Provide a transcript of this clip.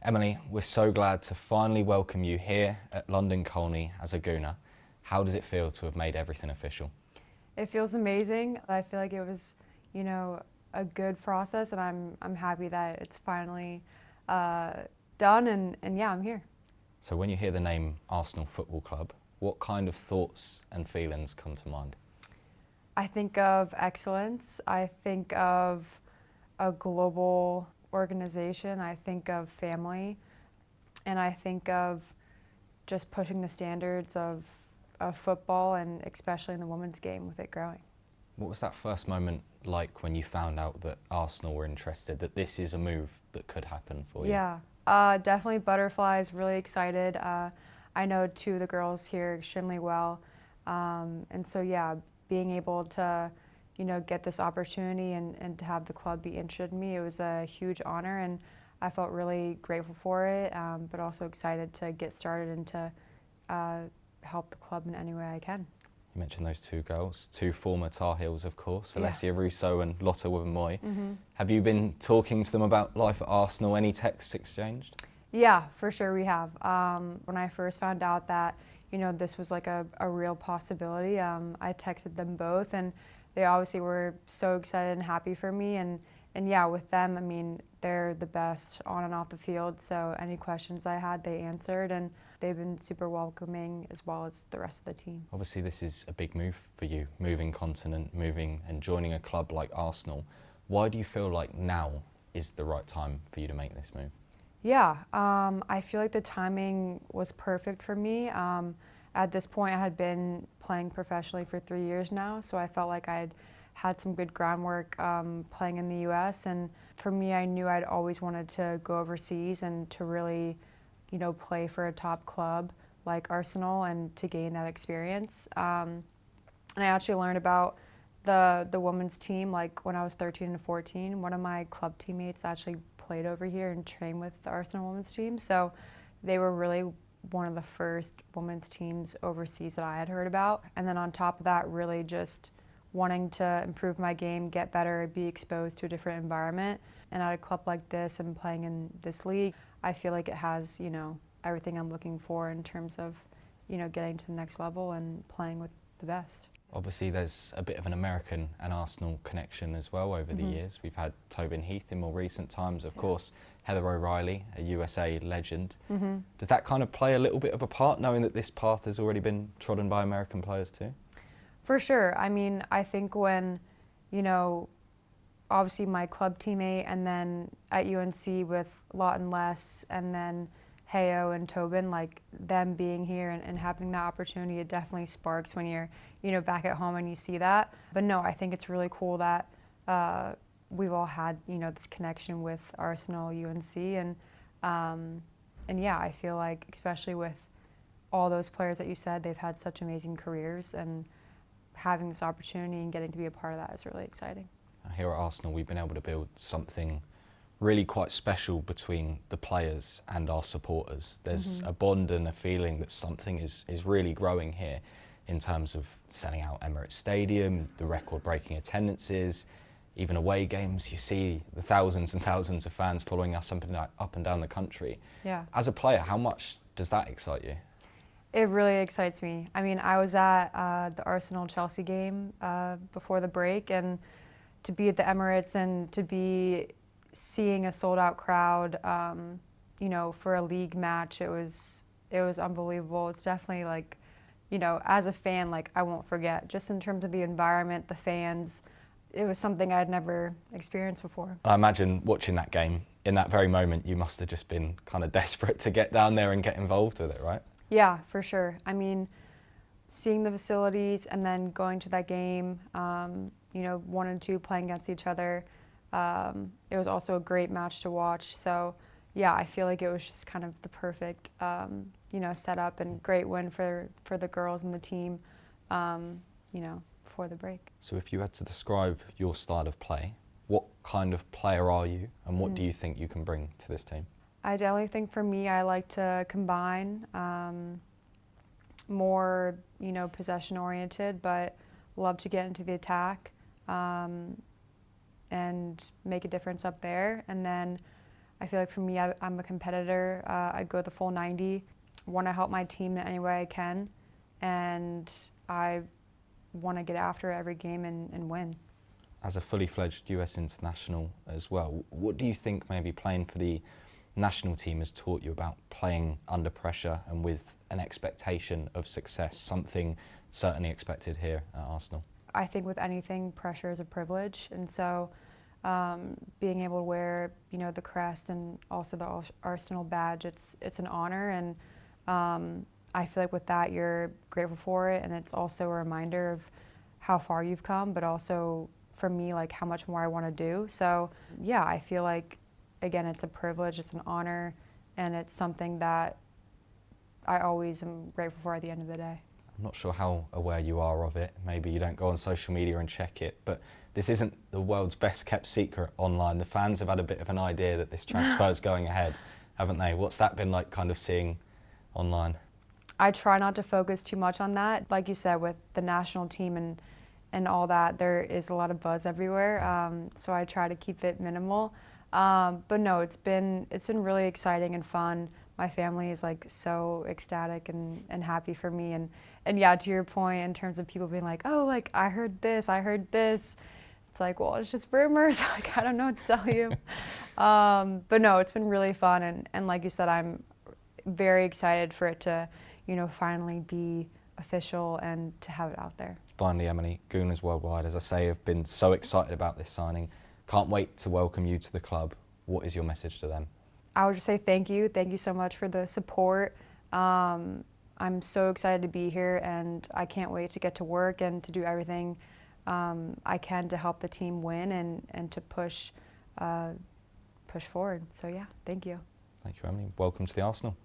Emily, we're so glad to finally welcome you here at London Colney as a Gooner. How does it feel to have made everything official? It feels amazing. I feel like it was, a good process, and I'm happy that it's finally done. And yeah, I'm here. So when you hear the name Arsenal Football Club, what kind of thoughts and feelings come to mind? I think of excellence. I think of a global organization. I think of family, and I think of just pushing the standards of football, and especially in the women's game with it growing. What was that first moment like when you found out that Arsenal were interested, that this is a move that could happen for you? Yeah, definitely butterflies, really excited. I know two of the girls here extremely well. And so, yeah, being able to, get this opportunity and to have the club be interested in me, it was a huge honor, and I felt really grateful for it, but also excited to get started and to help the club in any way I can. You mentioned those two girls, two former Tar Heels, of course, Yeah. Alessia Russo and Lotte Wubben-Moy. Mm-hmm. Have you been talking to them about life at Arsenal? Any texts exchanged? Yeah, for sure we have. When I first found out that, this was like a real possibility, I texted them both, and they obviously were so excited and happy for me. And yeah, with them, I mean, they're the best on and off the field, so any questions I had, they answered, and they've been super welcoming as well as the rest of the team. Obviously, this is a big move for you, moving continent, moving and joining a club like Arsenal. Why do you feel like now is the right time for you to make this move? Yeah, I feel like the timing was perfect for me. At this point, I had been playing professionally for 3 years now, so I felt like I'd had some good groundwork playing in the U.S. And for me, I knew I'd always wanted to go overseas and to really, play for a top club like Arsenal and to gain that experience. And I actually learned about the women's team like when I was 13 and 14. One of my club teammates actually played over here and trained with the Arsenal women's team, so they were really one of the first women's teams overseas that I had heard about. And then on top of that, really just wanting to improve my game, get better, be exposed to a different environment. And at a club like this and playing in this league, I feel like it has, everything I'm looking for in terms of, getting to the next level and playing with the best. Obviously, there's a bit of an American and Arsenal connection as well over the years. We've had Tobin Heath in more recent times, of course, Heather O'Reilly, a USA legend. Does that kind of play a little bit of a part, knowing that this path has already been trodden by American players too? For sure. I mean, I think when, obviously my club teammate, and then at UNC with Lot and Les, and then Heyo and Tobin, like them being here and having that opportunity, it definitely sparks when you're, back at home and you see that. But no, I think it's really cool that we've all had, this connection with Arsenal, UNC, and yeah, I feel like especially with all those players that you said, they've had such amazing careers, and having this opportunity and getting to be a part of that is really exciting. Here at Arsenal, we've been able to build something really quite special between the players and our supporters. There's a bond and a feeling that something is really growing here in terms of selling out Emirates Stadium, the record-breaking attendances, even away games. You see the thousands and thousands of fans following us up and down the country. Yeah. As a player, how much does that excite you? It really excites me. I mean, I was at the Arsenal-Chelsea game before the break, and to be at the Emirates and to be seeing a sold-out crowd, for a league match, it was unbelievable. It's definitely like, as a fan, like I won't forget. Just in terms of the environment, the fans, it was something I'd never experienced before. I imagine watching that game, in that very moment, you must have just been kind of desperate to get down there and get involved with it, right? Yeah, for sure. I mean, seeing the facilities and then going to that game, 1 and 2 playing against each other. It was also a great match to watch. So, yeah, I feel like it was just kind of the perfect, setup and great win for the girls and the team, before the break. So if you had to describe your style of play, what kind of player are you, and what do you think you can bring to this team? I definitely think for me, I like to combine more, possession-oriented, but love to get into the attack and make a difference up there. And then I feel like for me, I'm a competitor. I go the full 90, want to help my team in any way I can, and I want to get after every game and win. As a fully fledged US international as well, what do you think maybe playing for the national team has taught you about playing under pressure and with an expectation of success, something certainly expected here at Arsenal? I think with anything, pressure is a privilege, and so being able to wear, the crest and also the Arsenal badge, it's an honor, and I feel like with that you're grateful for it, and it's also a reminder of how far you've come, but also for me, like how much more I want to do. So yeah, I feel like, again, it's a privilege, it's an honor, and it's something that I always am grateful for at the end of the day. I'm not sure how aware you are of it. Maybe you don't go on social media and check it, but this isn't the world's best kept secret online. The fans have had a bit of an idea that this transfer is going ahead, haven't they? What's that been like, kind of seeing online? I try not to focus too much on that. Like you said, with the national team and all that, there is a lot of buzz everywhere, so I try to keep it minimal. But no, it's been really exciting and fun. My family is like so ecstatic and happy for me, and yeah, to your point in terms of people being like, oh, like I heard this. It's like, well, it's just rumors. Like, I don't know what to tell you. But no, it's been really fun, and like you said, I'm very excited for it to, finally be official and to have it out there. Finally, Emily, Gooners Worldwide, as I say, have been so excited about this signing. Can't wait to welcome you to the club. What is your message to them? I would just say thank you. Thank you so much for the support. I'm so excited to be here, and I can't wait to get to work and to do everything I can to help the team win and to push forward. So yeah, thank you. Thank you, Emily. Welcome to the Arsenal.